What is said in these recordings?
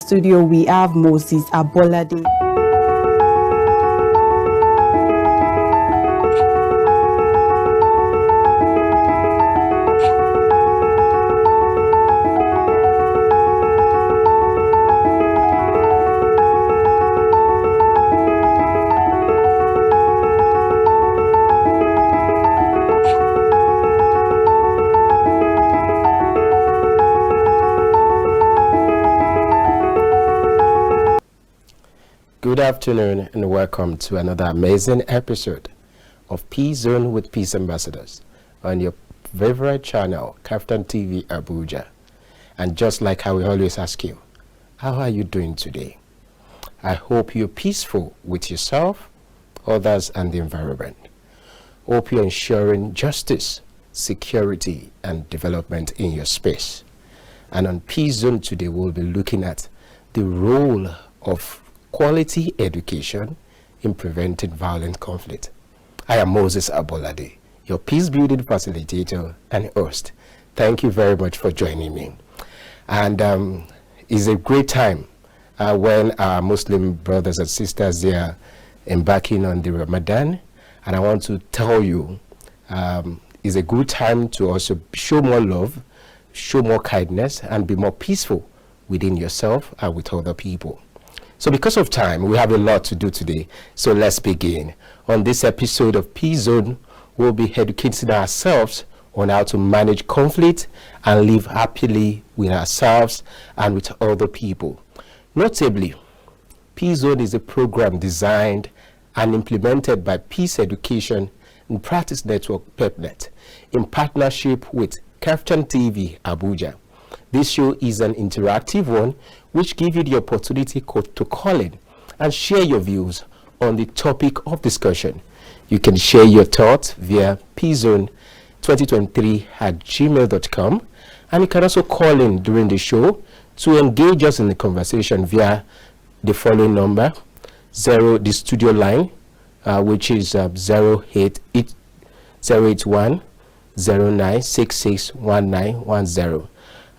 studio, we have Moses Abolade. Good afternoon and welcome to another amazing episode of Peace Zone with Peace Ambassadors on your favorite channel, KAFTAN TV Abuja. And just like how we always ask you, how are you doing today? I hope you're peaceful with yourself, others, and the environment. Hope you're ensuring justice, security, and development in your space. And on Peace Zone today, we'll be looking at the role of quality education in preventing violent conflict. I am Moses Abolade, your peace building facilitator and host. Thank you very much for joining me. And it's a great time when our Muslim brothers and sisters, they are embarking on the Ramadan. And I want to tell you, it's a good time to also show more love, show more kindness, and be more peaceful within yourself and with other people. So because of time, we have a lot to do today. So let's begin. On this episode of Peace Zone, we'll be educating ourselves on how to manage conflict and live happily with ourselves and with other people. Notably, Peace Zone is a program designed and implemented by Peace Education and Practice Network PEPNET in partnership with KAFTAN TV Abuja. This show is an interactive one which gives you the opportunity to call in and share your views on the topic of discussion. You can share your thoughts via pzone2023@gmail.com, and you can also call in during the show to engage us in the conversation via the following number, the studio line, which is 081 09661910.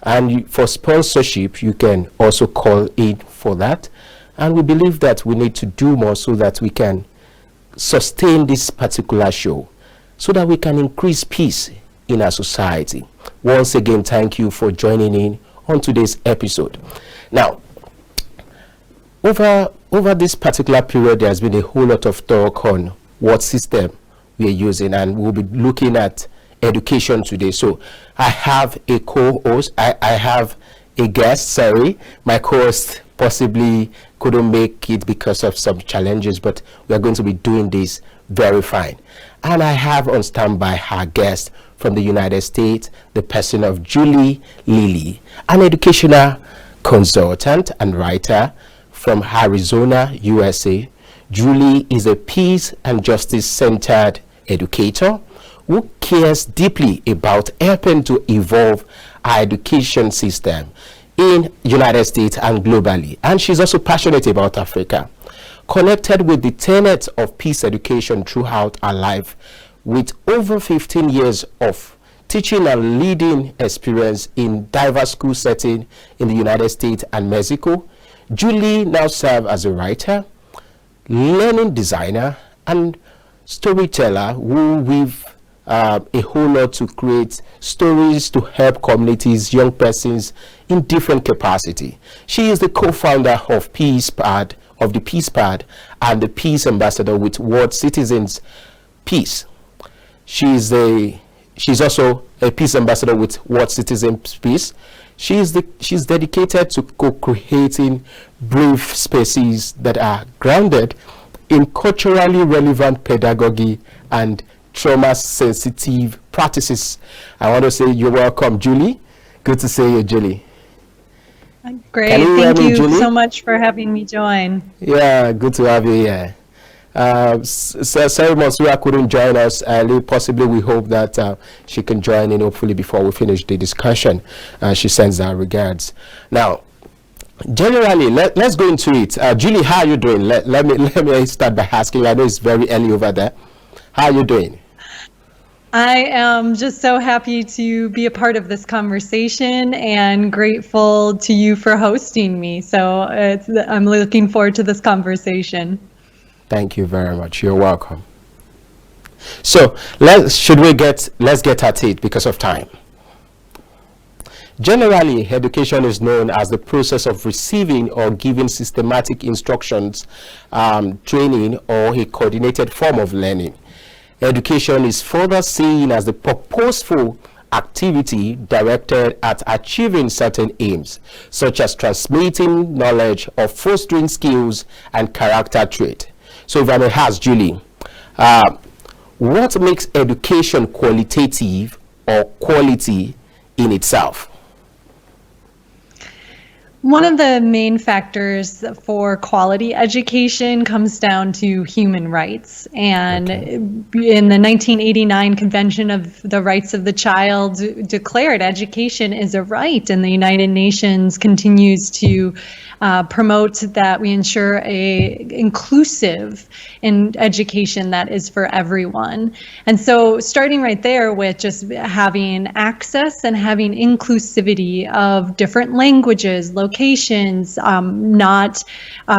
And for sponsorship, you can also call in for that. And we believe that we need to do more so that we can sustain this particular show, so that we can increase peace in our society. Once again, thank you for joining in on today's episode. Now, over this particular period, there's been a whole lot of talk on what system we are using, and we'll be looking at education today. So I have a co-host, I have a guest, sorry, my co-host possibly couldn't make it because of some challenges, but we are going to be doing this very fine. And I have on standby our guest from the United States, the person of Lillie, an educational consultant and writer from Arizona, USA. Julie is a peace and justice-centered educator who cares deeply about helping to evolve our education system in United States and globally. And she's also passionate about Africa, connected with the tenets of peace education throughout her life, with over 15 years of teaching and leading experience in diverse school settings in the United States and Mexico. Julie now serves as a writer, learning designer, and storyteller who we've a whole lot to create stories to help communities, young persons in different capacity. She is the co-founder of PeacePad, of the PeacePad, and the Peace Ambassador with World Citizens Peace. She's also a Peace Ambassador with World Citizens Peace. She's dedicated to co-creating brief spaces that are grounded in culturally relevant pedagogy and trauma-sensitive practices. I want to say you're welcome, Julie. Good to see you, Julie. Great. Thank you so much for having me join. Yeah, good to have you here. Sorry, Monsieur couldn't join us early. Possibly we hope that she can join in hopefully before we finish the discussion. She sends our regards. Now, generally, let's go into it. Julie, how are you doing? Let me start by asking. I know it's very early over there. How are you doing? I am just so happy to be a part of this conversation and grateful to you for hosting me. So I'm looking forward to this conversation. Thank you very much. You're welcome. So let's get at it because of time. Generally, education is known as the process of receiving or giving systematic instructions, training, or a coordinated form of learning. Education is further seen as the purposeful activity directed at achieving certain aims, such as transmitting knowledge or fostering skills and character trait. So if I may ask Julie, what makes education qualitative or quality in itself? One of the main factors for quality education comes down to human rights. And in the 1989 Convention of the Rights of the Child declared education is a right, and the United Nations continues to promote that we ensure a inclusive education that is for everyone. And so starting right there with just having access and having inclusivity of different languages, locations, not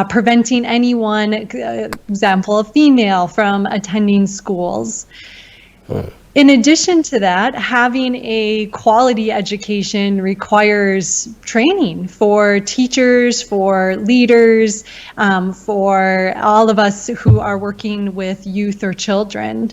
preventing anyone, example of female, from attending schools. In addition to that, having a quality education requires training for teachers, for leaders, for all of us who are working with youth or children.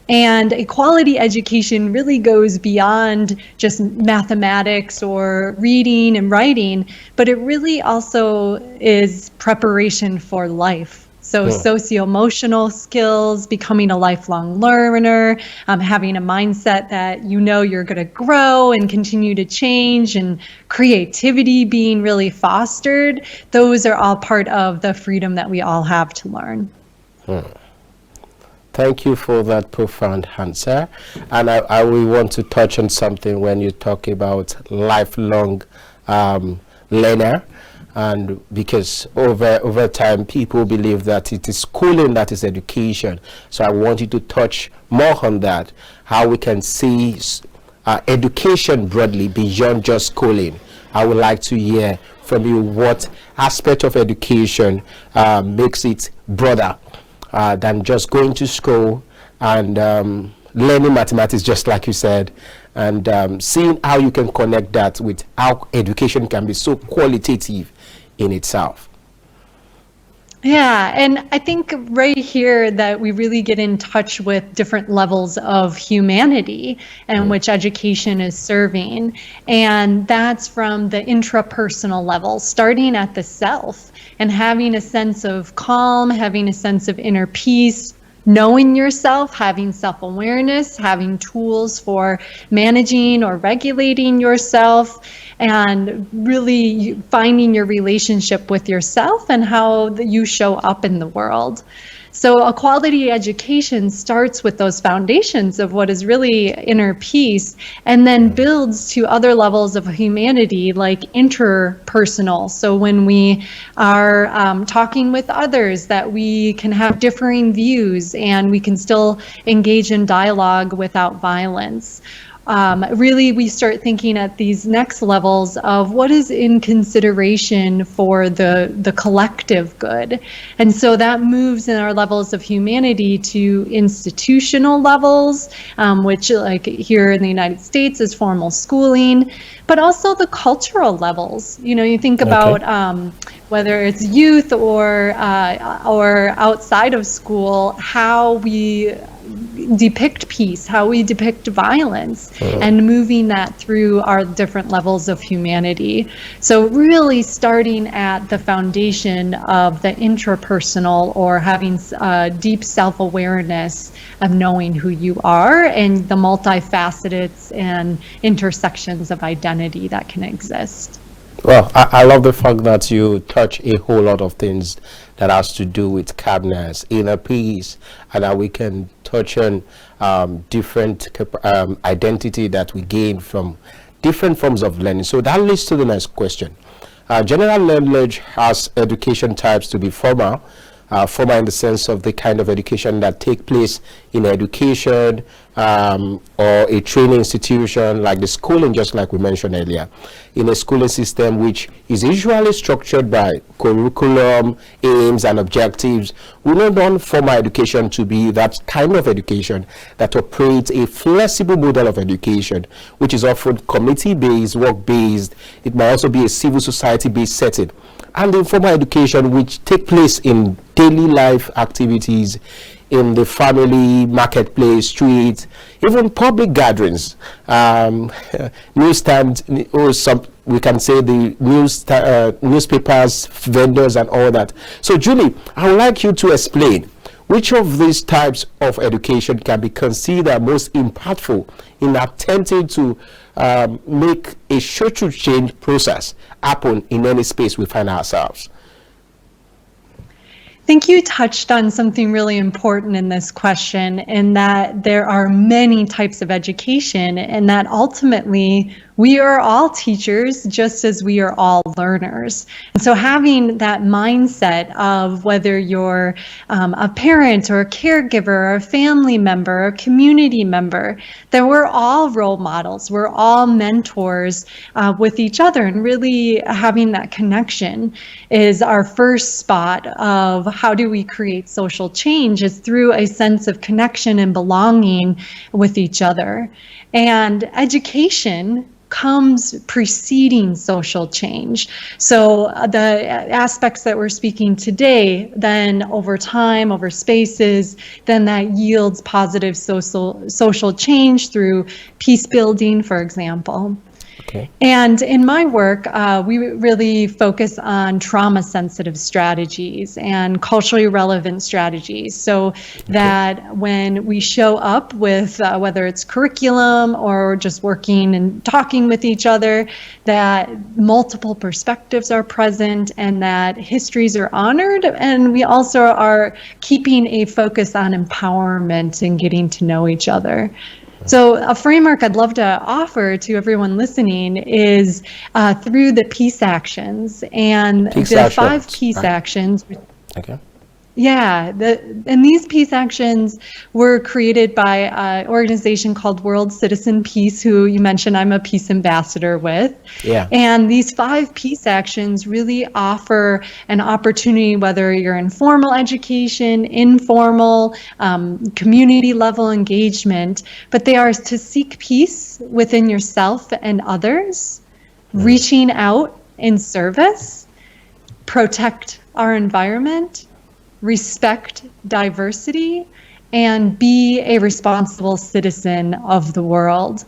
And a quality education really goes beyond just mathematics or reading and writing, but it really also is preparation for life. So socio-emotional skills, becoming a lifelong learner, having a mindset that you know you're going to grow and continue to change, and creativity being really fostered. Those are all part of the freedom that we all have to learn. Thank you for that profound answer. And I will want to touch on something when you talk about lifelong learner. And because over time people believe that it is schooling that is education, so I want you to touch more on that, how we can see education broadly beyond just schooling. I would like to hear from you what aspect of education makes it broader than just going to school and learning mathematics, just like you said, and seeing how you can connect that with how education can be so qualitative in itself. Yeah, and I think right here that we really get in touch with different levels of humanity and which education is serving. And that's from the intrapersonal level, starting at the self and having a sense of calm, having a sense of inner peace, knowing yourself, having self-awareness, having tools for managing or regulating yourself, and really finding your relationship with yourself and how you show up in the world. So a quality education starts with those foundations of what is really inner peace, and then builds to other levels of humanity like interpersonal. So when we are talking with others, that we can have differing views and we can still engage in dialogue without violence. Really, we start thinking at these next levels of what is in consideration for the collective good. And so that moves in our levels of humanity to institutional levels, which like here in the United States is formal schooling, but also the cultural levels. You know, you think about whether it's youth or outside of school, how we depict peace, how we depict violence, and moving that through our different levels of humanity. So really starting at the foundation of the intrapersonal, or having deep self-awareness of knowing who you are and the multifacets and intersections of identity that can exist. Well, I love the fact that you touch a whole lot of things that has to do with calmness, inner peace, and that we can touch on different identity that we gain from different forms of learning. So that leads to the next question. General knowledge has education types to be formal, formal in the sense of the kind of education that take place in education or a training institution like the schooling, just like we mentioned earlier, in a schooling system which is usually structured by curriculum, aims, and objectives. We don't want formal education to be that kind of education that operates a flexible model of education, which is often community-based, work-based. It might also be a civil society-based setting. And the informal education which take place in daily life activities, in the family, marketplace, streets, even public gatherings, newsstand, or some, we can say the newspapers, vendors, and all that. So, Julie, I would like you to explain which of these types of education can be considered most impactful in attempting to make a social change process happen in any space we find ourselves. I think you touched on something really important in this question, in that there are many types of education, and that ultimately we are all teachers just as we are all learners. And so having that mindset of whether you're a parent or a caregiver or a family member or a community member, that we're all role models, we're all mentors with each other, and really having that connection is our first spot of how do we create social change, is through a sense of connection and belonging with each other. And education comes preceding social change. So the aspects that we're speaking today, then over time, over spaces, then that yields positive social change through peace building, for example. Okay. And in my work, we really focus on trauma-sensitive strategies and culturally relevant strategies, so that when we show up with whether it's curriculum or just working and talking with each other, that multiple perspectives are present and that histories are honored, and we also are keeping a focus on empowerment and getting to know each other. So a framework I'd love to offer to everyone listening is through the peace actions, and the 5 peace actions. Okay. Yeah, and these peace actions were created by an organization called World Citizen Peace, who you mentioned I'm a peace ambassador with. Yeah. And these 5 peace actions really offer an opportunity, whether you're in formal education, informal, community level engagement, but they are to seek peace within yourself and others, reaching out in service, protect our environment, respect diversity, and be a responsible citizen of the world.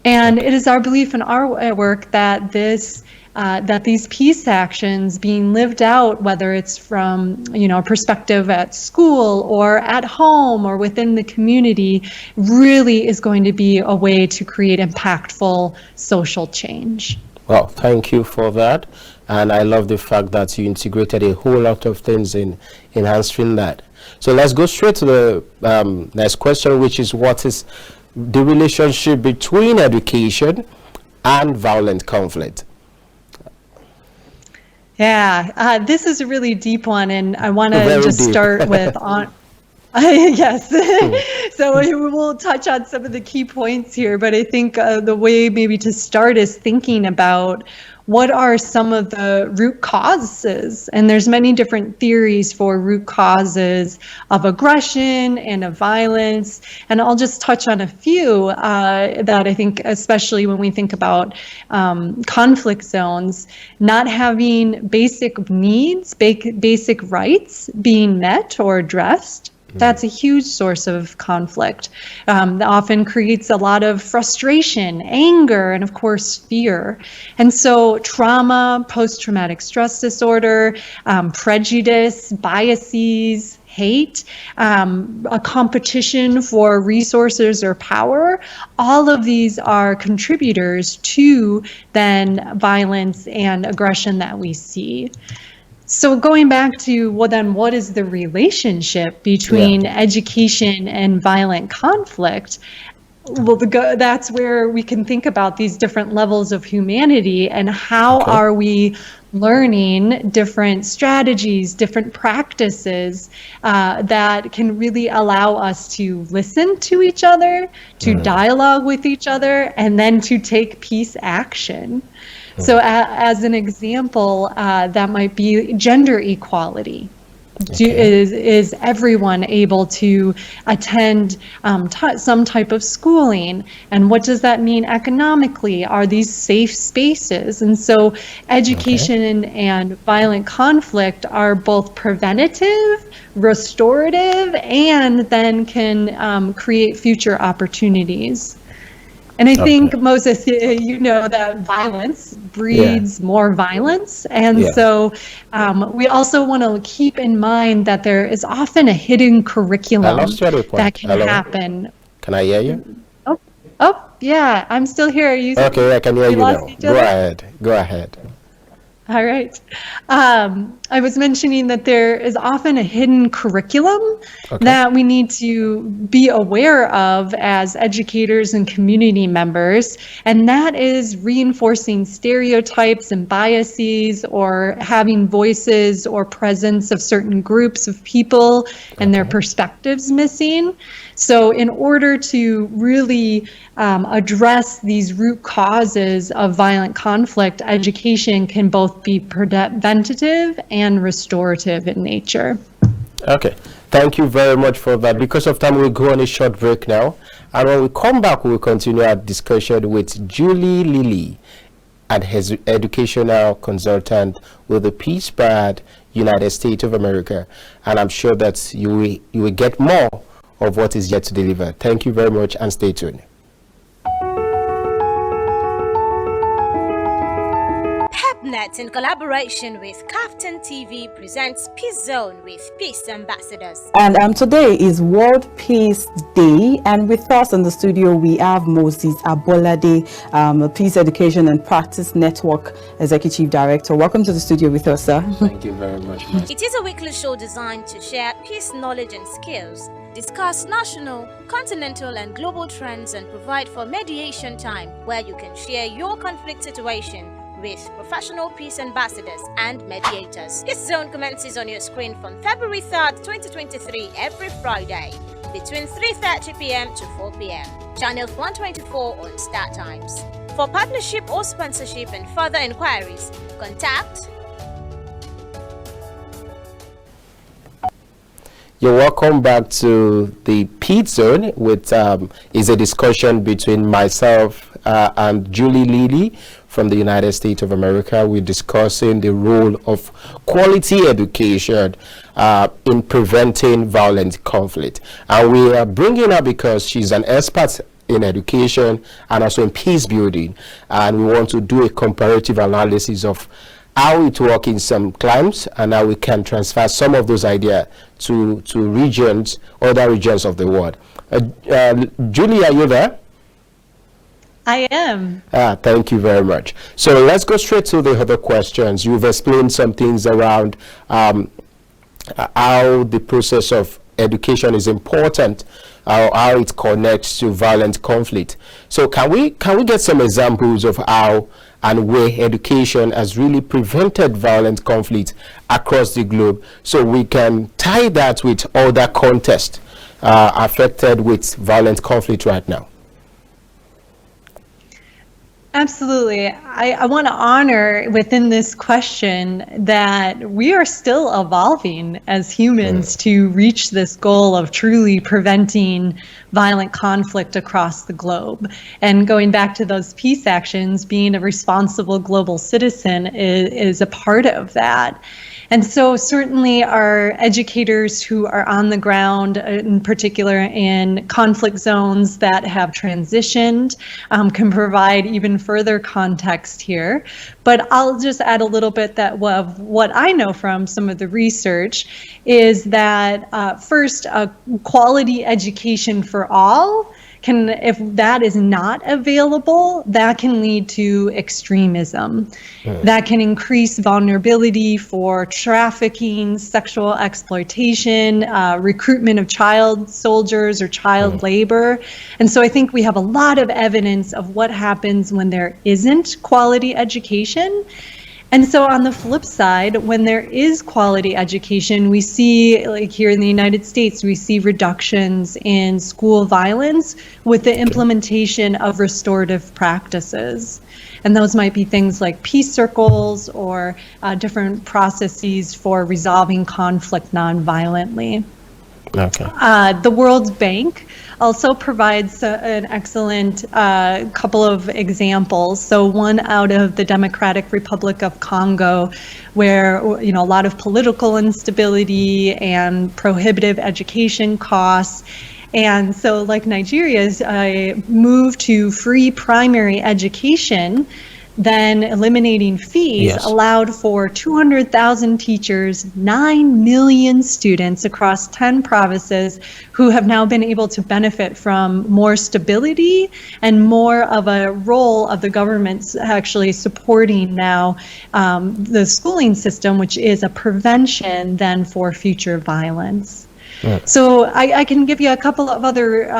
And it is our belief in our work that that these peace actions being lived out, whether it's from a perspective at school or at home or within the community, really is going to be a way to create impactful social change. Well, thank you for that. And I love the fact that you integrated a whole lot of things in answering that. So let's go straight to the next question, which is, what is the relationship between education and violent conflict? Yeah, this is a really deep one, and I want to just start with yes. So we will touch on some of the key points here, but I think the way maybe to start is thinking about what are some of the root causes. And there's many different theories for root causes of aggression and of violence. And I'll just touch on a few that I think, especially when we think about conflict zones, not having basic needs, basic rights being met or addressed. That's a huge source of conflict. That often creates a lot of frustration, anger, and of course, fear. And so trauma, post-traumatic stress disorder, prejudice, biases, hate, a competition for resources or power, all of these are contributors to then violence and aggression that we see. So going back to what is the relationship between education and violent conflict? Well, that's where we can think about these different levels of humanity and how are we learning different strategies, different practices that can really allow us to listen to each other, to dialogue with each other, and then to take peace action. So as an example, that might be gender equality. Is everyone able to attend some type of schooling? And what does that mean economically? Are these safe spaces? And so education and violent conflict are both preventative, restorative, and then can create future opportunities. And I think, Moses, you know that violence breeds more violence. And so we also want to keep in mind that there is often a hidden curriculum that can happen. Can I hear you? Oh, yeah, I'm still here. Are you okay, I can hear you now. Go ahead. All right. I was mentioning that there is often a hidden curriculum that we need to be aware of as educators and community members, and that is reinforcing stereotypes and biases or having voices or presence of certain groups of people and their perspectives missing. So in order to really address these root causes of violent conflict, education can both be preventative and restorative in nature. Okay, thank you very much for that. Because of time, we'll go on a short break now. And when we come back, we'll continue our discussion with Lillie, and his educational consultant with the Peace Pad, United States of America. And I'm sure that you will get more of what is yet to deliver. Thank you very much and stay tuned. PEPNET, in collaboration with KAFTAN TV, presents Peace Zone with Peace Ambassadors. And today is World Peace Day, and with us in the studio we have Moses Abolade, Peace Education and Practice Network Executive Director. Welcome to the studio with us, sir. Thank you very much. It is a weekly show designed to share peace knowledge and skills, discuss national, continental and global trends, and provide for mediation time where you can share your conflict situation with professional peace ambassadors and mediators. This zone commences on your screen from February 3rd, 2023 every Friday between 3:30 p.m. to 4 p.m. Channel 124 on Star Times. For partnership or sponsorship and further inquiries, contact. You're welcome back to the Peace Zone, which is a discussion between myself and Lillie from the United States of America. We're discussing the role of quality education in preventing violent conflict. And we are bringing her because she's an expert in education and also in peace building. And we want to do a comparative analysis of how it works in some climes and how we can transfer some of those ideas to regions, other regions of the world. Julie, are you there? I am. Thank you very much. So let's go straight to the other questions. You've explained some things around how the process of education is important, how it connects to violent conflict. So can we get some examples of how and where education has really prevented violent conflict across the globe, so we can tie that with other contexts affected with violent conflict right now? Absolutely. I want to honor within this question that we are still evolving as humans to reach this goal of truly preventing violent conflict across the globe. And going back to those peace actions, being a responsible global citizen is a part of that. And so certainly our educators who are on the ground, in particular in conflict zones that have transitioned, can provide even further context here. But I'll just add a little bit of what I know from some of the research is that first, quality education for all if that is not available, that can lead to extremism. That can increase vulnerability for trafficking, sexual exploitation, recruitment of child soldiers or child labor. And so I think we have a lot of evidence of what happens when there isn't quality education. And so on the flip side, when there is quality education, we see, like here in the United States, we see reductions in school violence with the implementation of restorative practices. And those might be things like peace circles or different processes for resolving conflict nonviolently. Okay. The World Bank also provides an excellent couple of examples. So one out of the Democratic Republic of Congo, where a lot of political instability and prohibitive education costs. And so like Nigeria's move to free primary education, then eliminating fees, allowed for 200,000 teachers, 9 million students across 10 provinces who have now been able to benefit from more stability and more of a role of the government actually supporting now the schooling system, which is a prevention then for future violence. So I can give you a couple of other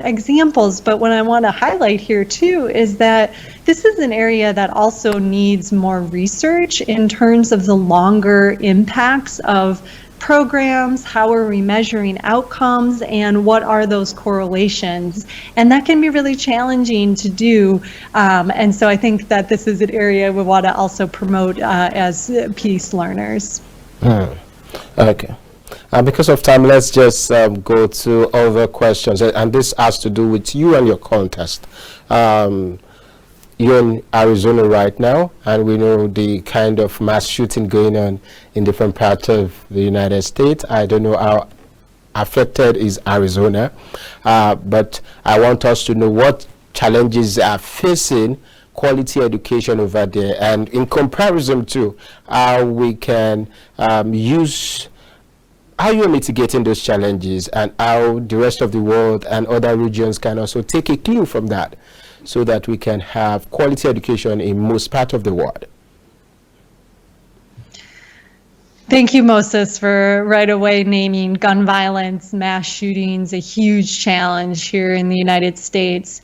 examples, but what I want to highlight here too is that this is an area that also needs more research in terms of the longer impacts of programs, how are we measuring outcomes, and what are those correlations? And that can be really challenging to do. And so I think that this is an area we want to also promote as peace learners. Okay. Because of time, let's just go to other questions. And this has to do with you and your contest. You're in Arizona right now, and we know the kind of mass shooting going on in different parts of the United States. I don't know how affected is Arizona, but I want us to know what challenges are facing quality education over there, and in comparison to how we can how you're mitigating those challenges, and how the rest of the world and other regions can also take a clue from that, so that we can have quality education in most parts of the world. Thank you, Moses, for right away naming gun violence, mass shootings, a huge challenge here in the United States.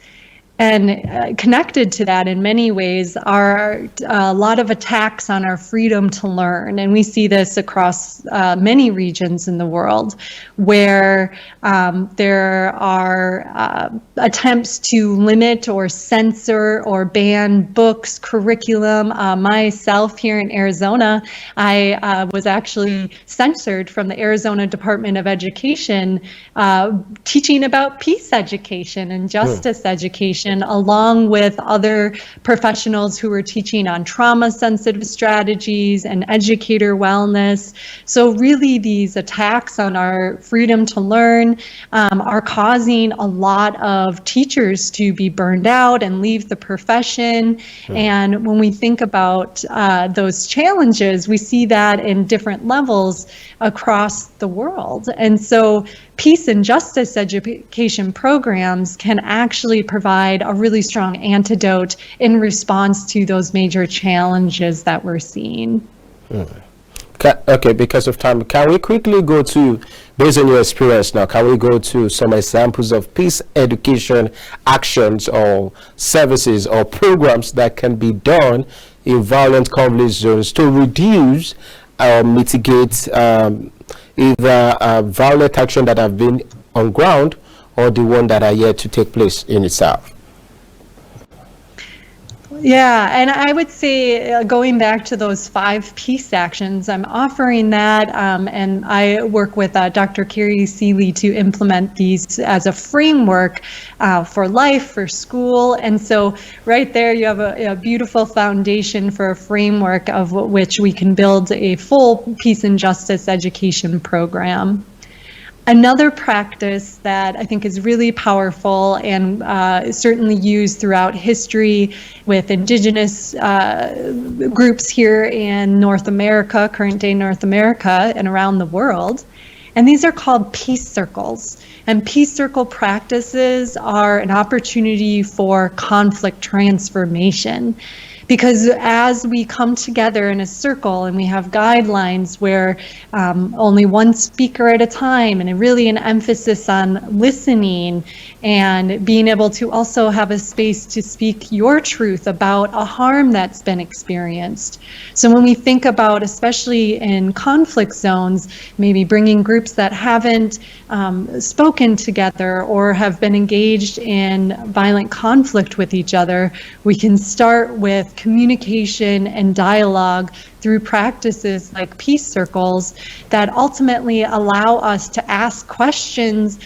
And connected to that in many ways are a lot of attacks on our freedom to learn. And we see this across many regions in the world where there are attempts to limit or censor or ban books, curriculum. Myself here in Arizona, I was actually censored from the Arizona Department of Education teaching about peace education and justice education, along with other professionals who were teaching on trauma-sensitive strategies and educator wellness. So really these attacks on our freedom to learn are causing a lot of teachers to be burned out and leave the profession. And when we think about those challenges, we see that in different levels across the world. And so peace and justice education programs can actually provide a really strong antidote in response to those major challenges that we're seeing. Okay, because of time, can we quickly go to, based on your experience now, can we go to some examples of peace education actions or services or programs that can be done in violent conflict zones to reduce or mitigate either violent action that have been on ground or the one that are yet to take place in itself? Yeah, and I would say going back to those 5 peace actions, I'm offering that, and I work with Dr. Carrie Seeley to implement these as a framework for life, for school. And so right there you have a beautiful foundation for a framework of which we can build a full peace and justice education program. Another practice that I think is really powerful and certainly used throughout history with indigenous groups here in North America, current day North America, and around the world, And these are called peace circles. And peace circle practices are an opportunity for conflict transformation. Because as we come together in a circle and we have guidelines where only one speaker at a time, and really an emphasis on listening and being able to also have a space to speak your truth about a harm that's been experienced. So when we think about, especially in conflict zones, maybe bringing groups that haven't spoken together or have been engaged in violent conflict with each other, we can start with communication and dialogue through practices like peace circles that ultimately allow us to ask questions,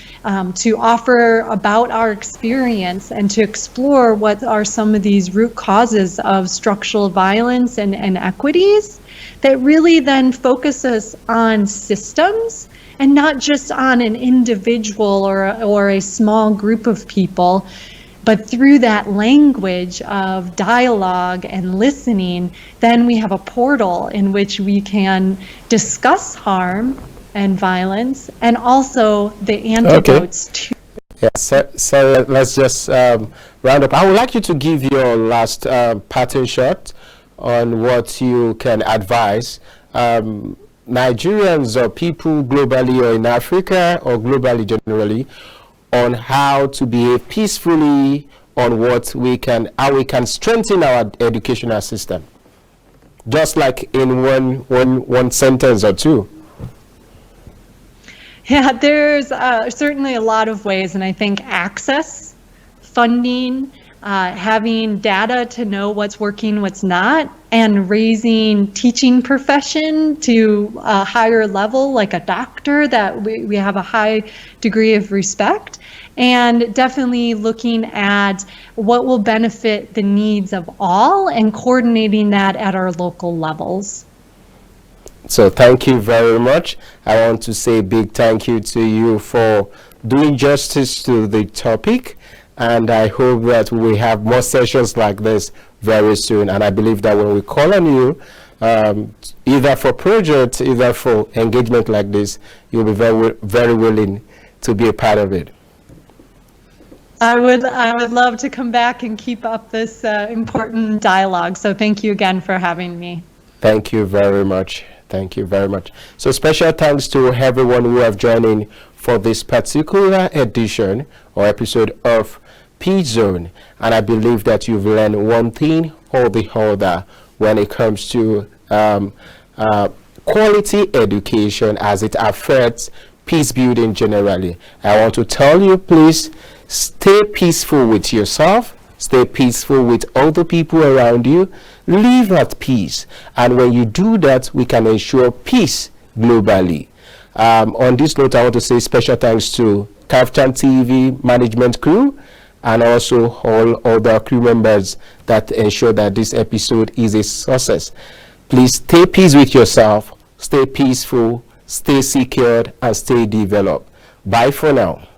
to offer about our experience, and to explore what are some of these root causes of structural violence and inequities that really then focus us on systems and not just on an individual or a small group of people. But through that language of dialogue and listening, then we have a portal in which we can discuss harm and violence and also the antidotes to. Yeah, so let's just round up. I would like you to give your last parting shot on what you can advise Nigerians or people globally or in Africa or globally generally on how to behave peacefully, on how we can strengthen our educational system, just like in one sentence or two. Yeah, there's certainly a lot of ways, and I think access, funding, having data to know what's working, what's not, and raising teaching profession to a higher level, like a doctor, that we have a high degree of respect, and definitely looking at what will benefit the needs of all and coordinating that at our local levels. So thank you very much. I want to say a big thank you to you for doing justice to the topic. And I hope that we have more sessions like this very soon. And I believe that when we call on you, either for projects, either for engagement like this, you'll be very, very willing to be a part of it. I would love to come back and keep up this important dialogue. So thank you again for having me. Thank you very much. Thank you very much. So special thanks to everyone who have joined in for this particular edition or episode of Peace Zone. And I believe that you've learned one thing or the other when it comes to quality education as it affects peace building generally. I want to tell you, please stay peaceful with yourself, stay peaceful with other people around you, live at peace. And when you do that, we can ensure peace globally. On this note, I want to say special thanks to KAFTAN TV management crew and also all other crew members that ensure that this episode is a success. Please stay peace with yourself, stay peaceful, stay secured, and stay developed. Bye for now.